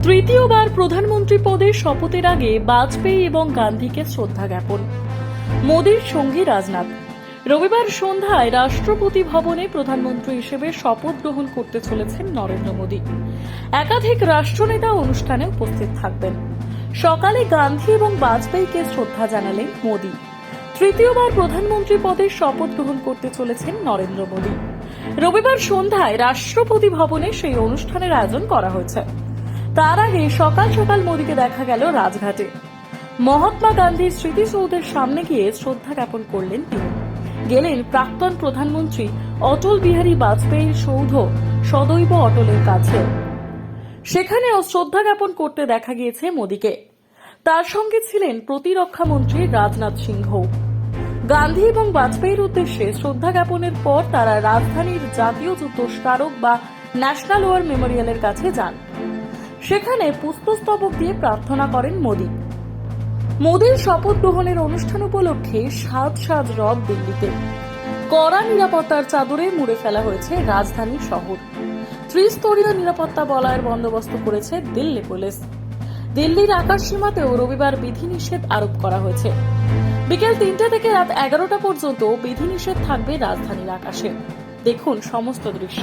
তৃতীয়বার প্রধানমন্ত্রী পদে শপথের আগে বাজপেয়ী এবং গান্ধীকে শ্রদ্ধা জ্ঞাপন। মোদীর সঙ্গী রাজনাথ। রবিবার সন্ধ্যায় রাষ্ট্রপতি ভবনে প্রধানমন্ত্রী হিসেবে শপথ গ্রহণ করতে চলেছেন নরেন্দ্র মোদী। একাধিক রাষ্ট্রনেতা অনুষ্ঠানে উপস্থিত থাকবেন। সকালে গান্ধী এবং বাজপেয়ীকে শ্রদ্ধা জানালেন মোদী। তৃতীয়বার প্রধানমন্ত্রী পদে শপথ গ্রহণ করতে চলেছেন নরেন্দ্র মোদী। রবিবার সন্ধ্যায় রাষ্ট্রপতি ভবনে সেই অনুষ্ঠানের আয়োজন করা হয়েছে। তার আগে সকাল সকাল মোদীকে দেখা গেল রাজঘাটে। মহাত্মা গান্ধীর স্মৃতিসৌধের সামনে গিয়ে শ্রদ্ধা জ্ঞাপন করলেন তিনি। গেলেন প্রাক্তন প্রধানমন্ত্রী অটল বিহারী বাজপেয়ীর সৌধ সদৈব অটলের কাছে। সেখানেও শ্রদ্ধা জ্ঞাপন করতে দেখা গিয়েছে মোদীকে। তার সঙ্গে ছিলেন প্রতিরক্ষা মন্ত্রী রাজনাথ সিংহ। গান্ধী এবং বাজপেয়ীর উদ্দেশ্যে শ্রদ্ধা জ্ঞাপনের পর তারা রাজধানীর জাতীয় যুদ্ধ স্মারক বা ন্যাশনাল ওয়ার মেমোরিয়ালের কাছে যান। সেখানে পুষ্পস্তবক দিয়ে প্রার্থনা করেন মোদী। মোদীর শপথ গ্রহণের অনুষ্ঠান উপলক্ষে সাজ সাজ রব দিল্লিতে। কড়া নিরাপত্তার চাদরে মুড়ে ফেলা হয়েছে রাজধানী শহর। ত্রিস্তরীয় নিরাপত্তা বলয়ের বন্দোবস্ত করেছে দিল্লি পুলিশ। দিল্লির আকাশ সীমাতেও রবিবার বিধিনিষেধ আরোপ করা হয়েছে। বিকেল 3টে থেকে রাত 11টা পর্যন্ত বিধিনিষেধ থাকবে রাজধানীর আকাশে। দেখুন সমস্ত দৃশ্য।